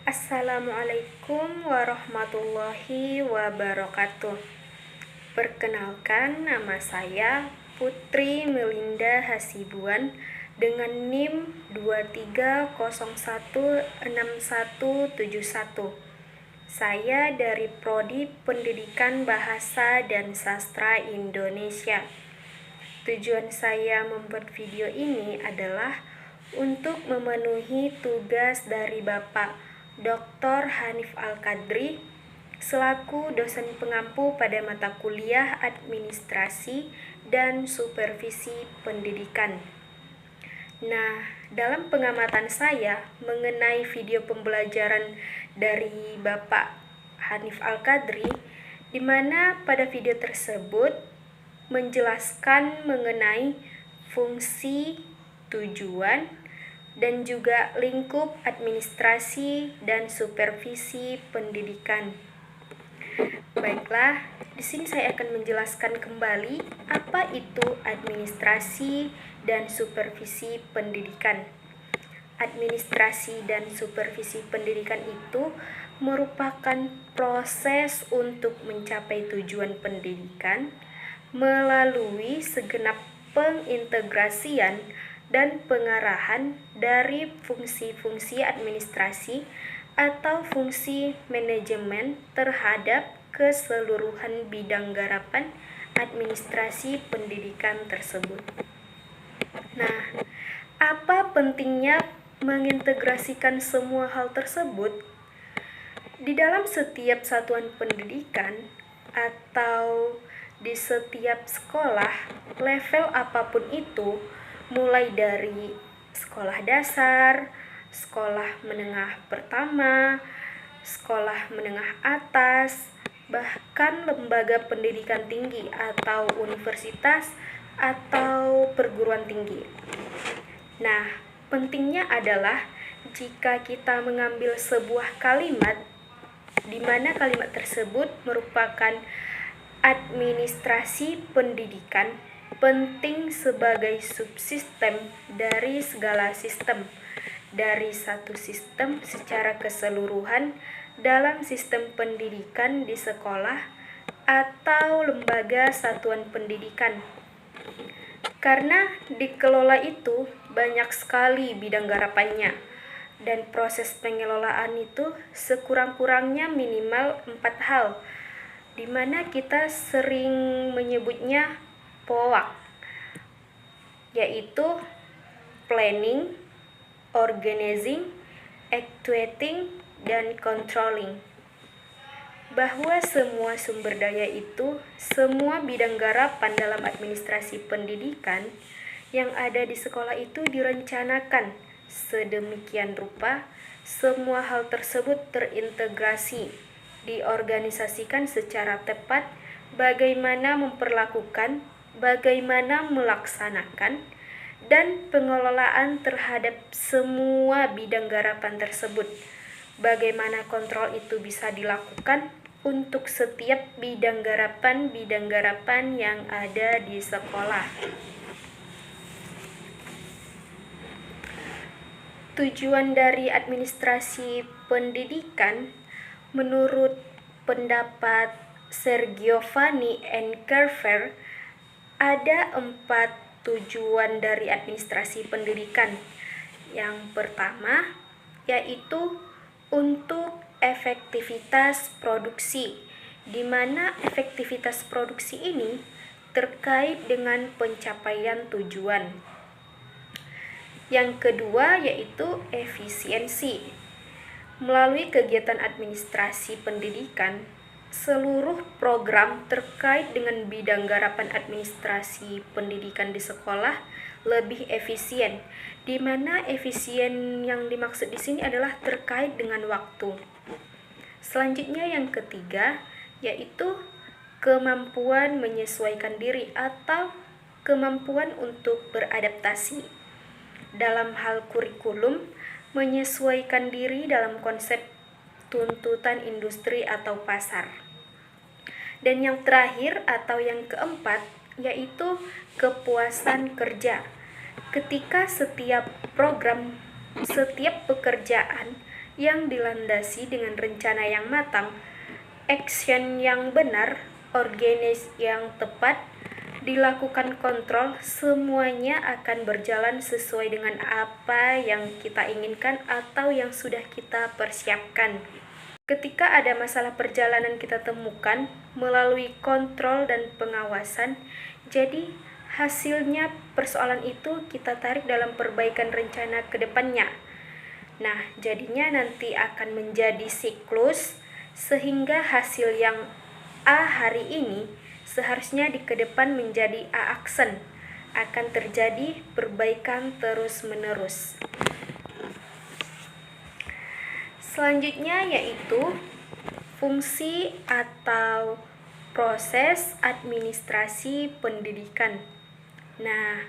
Assalamualaikum warahmatullahi wabarakatuh. Perkenalkan, nama saya Putri Melinda Hasibuan dengan NIM 23016171. Saya dari Prodi Pendidikan Bahasa dan Sastra Indonesia. Tujuan saya membuat video ini adalah untuk memenuhi tugas dari Bapak Dr. Hanif Al-Qadri selaku dosen pengampu pada mata kuliah Administrasi dan Supervisi Pendidikan. Nah, dalam pengamatan saya mengenai video pembelajaran dari Bapak Hanif Al-Qadri, di mana pada video tersebut menjelaskan mengenai fungsi, tujuan, dan juga lingkup administrasi dan supervisi pendidikan. Baiklah, di sini saya akan menjelaskan kembali apa itu administrasi dan supervisi pendidikan. Administrasi dan supervisi pendidikan itu merupakan proses untuk mencapai tujuan pendidikan melalui segenap pengintegrasian dan pengarahan dari fungsi-fungsi administrasi atau fungsi manajemen terhadap keseluruhan bidang garapan administrasi pendidikan tersebut. Nah, apa pentingnya mengintegrasikan semua hal tersebut? Di dalam setiap satuan pendidikan atau di setiap sekolah, level apapun itu, mulai dari sekolah dasar, sekolah menengah pertama, sekolah menengah atas, bahkan lembaga pendidikan tinggi atau universitas atau perguruan tinggi. Nah, pentingnya adalah jika kita mengambil sebuah kalimat di mana kalimat tersebut merupakan administrasi pendidikan penting sebagai subsistem dari segala sistem, dari satu sistem secara keseluruhan dalam sistem pendidikan di sekolah atau lembaga satuan pendidikan. Karena dikelola itu banyak sekali bidang garapannya, dan proses pengelolaan itu sekurang-kurangnya minimal 4 hal, di mana kita sering menyebutnya POAK, yaitu planning, organizing, actuating, dan controlling. Bahwa semua sumber daya itu, semua bidang garapan dalam administrasi pendidikan yang ada di sekolah itu direncanakan sedemikian rupa, semua hal tersebut terintegrasi, diorganisasikan secara tepat, bagaimana memperlakukan, bagaimana melaksanakan, dan pengelolaan terhadap semua bidang garapan tersebut. Bagaimana kontrol itu bisa dilakukan untuk setiap bidang garapan yang ada di sekolah. Tujuan dari administrasi pendidikan menurut pendapat Sir Giovanni and Carver, ada 4 tujuan dari administrasi pendidikan. Yang pertama yaitu untuk efektivitas produksi, di mana efektivitas produksi ini terkait dengan pencapaian tujuan. Yang kedua yaitu efisiensi. Melalui kegiatan administrasi pendidikan, seluruh program terkait dengan bidang garapan administrasi pendidikan di sekolah lebih efisien, di mana efisien yang dimaksud di sini adalah terkait dengan waktu. Selanjutnya yang ketiga yaitu kemampuan menyesuaikan diri atau kemampuan untuk beradaptasi. Dalam hal kurikulum, menyesuaikan diri dalam konsep tuntutan industri atau pasar. Dan yang terakhir atau yang keempat yaitu kepuasan kerja. Ketika setiap program, setiap pekerjaan yang dilandasi dengan rencana yang matang, action yang benar, organize yang tepat, dilakukan kontrol, semuanya akan berjalan sesuai dengan apa yang kita inginkan atau yang sudah kita persiapkan. Ketika ada masalah perjalanan kita temukan melalui kontrol dan pengawasan, jadi hasilnya persoalan itu kita tarik dalam perbaikan rencana ke depannya. Nah, jadinya nanti akan menjadi siklus sehingga hasil yang A hari ini seharusnya di ke depan menjadi A action. Akan terjadi perbaikan terus-menerus. Selanjutnya yaitu fungsi atau proses administrasi pendidikan. Nah,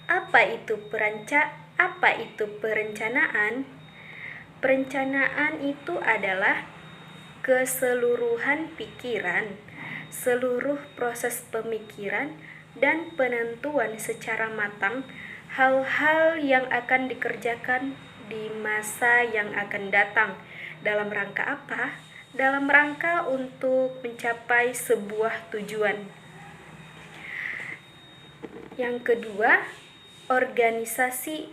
apa itu perencanaan? Perencanaan itu adalah keseluruhan pikiran, seluruh proses pemikiran dan penentuan secara matang hal-hal yang akan dikerjakan di masa yang akan datang. Dalam rangka apa? Dalam rangka untuk mencapai sebuah tujuan. Yang kedua, organisasi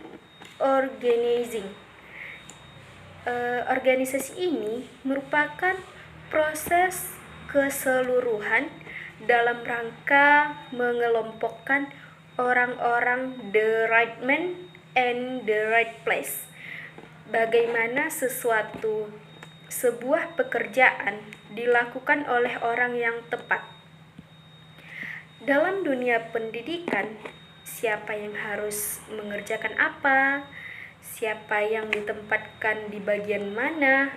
organizing. Organisasi ini merupakan proses keseluruhan dalam rangka mengelompokkan orang-orang the right man and the right place. Bagaimana sebuah pekerjaan dilakukan oleh orang yang tepat. Dalam dunia pendidikan, siapa yang harus mengerjakan apa, siapa yang ditempatkan di bagian mana,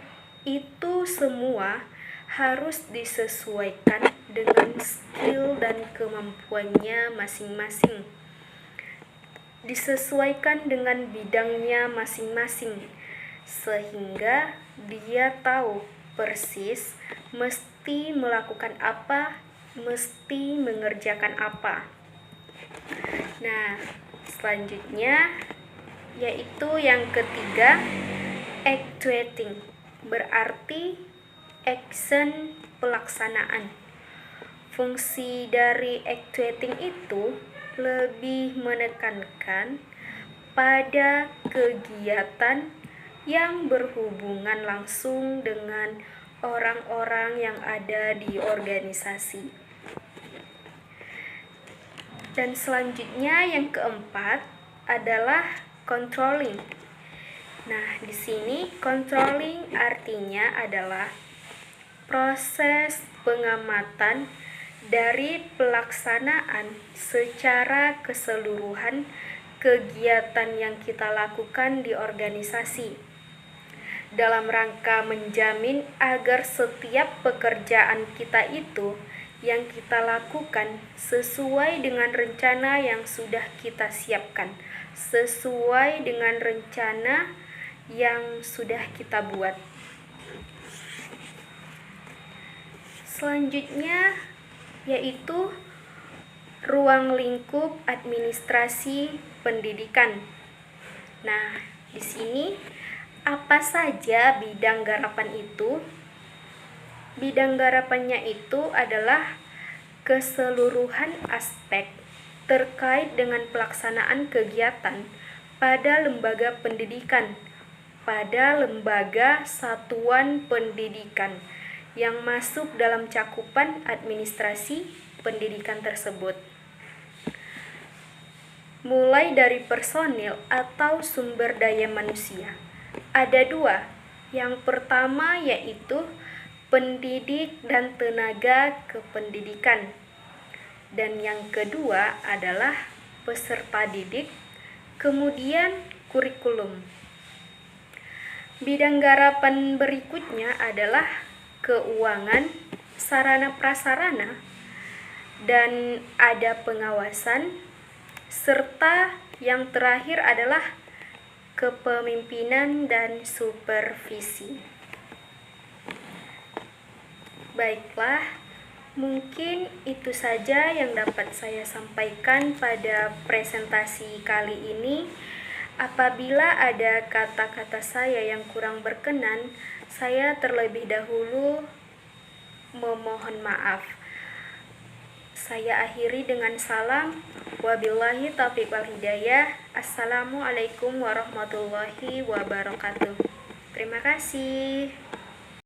itu semua harus disesuaikan dengan skill dan kemampuannya masing-masing. Disesuaikan dengan bidangnya masing-masing, sehingga dia tahu persis mesti melakukan apa, mesti mengerjakan apa. Nah, selanjutnya yaitu yang ketiga, actuating, berarti action pelaksanaan. Fungsi dari actuating itu lebih menekankan pada kegiatan yang berhubungan langsung dengan orang-orang yang ada di organisasi. Dan selanjutnya yang keempat adalah controlling. Nah, di sini controlling artinya adalah proses pengamatan dari pelaksanaan secara keseluruhan kegiatan yang kita lakukan di organisasi dalam rangka menjamin agar setiap pekerjaan kita itu yang kita lakukan sesuai dengan rencana yang sudah kita siapkan, sesuai dengan rencana yang sudah kita buat. Selanjutnya yaitu ruang lingkup administrasi pendidikan. Nah, di sini apa saja bidang garapan itu? Bidang garapannya itu adalah keseluruhan aspek terkait dengan pelaksanaan kegiatan pada lembaga pendidikan, pada lembaga satuan pendidikan yang masuk dalam cakupan administrasi pendidikan tersebut. Mulai dari personil atau sumber daya manusia. Ada dua. Yang pertama yaitu pendidik dan tenaga kependidikan. Dan yang kedua adalah peserta didik, kemudian kurikulum. Bidang garapan berikutnya adalah keuangan, sarana prasarana, dan ada pengawasan, serta yang terakhir adalah kepemimpinan dan supervisi. Baiklah, mungkin itu saja yang dapat saya sampaikan pada presentasi kali ini. Apabila ada kata-kata saya yang kurang berkenan, saya terlebih dahulu memohon maaf. Saya akhiri dengan salam. Wabillahi taufiq wal hidayah. Assalamualaikum warahmatullahi wabarakatuh. Terima kasih.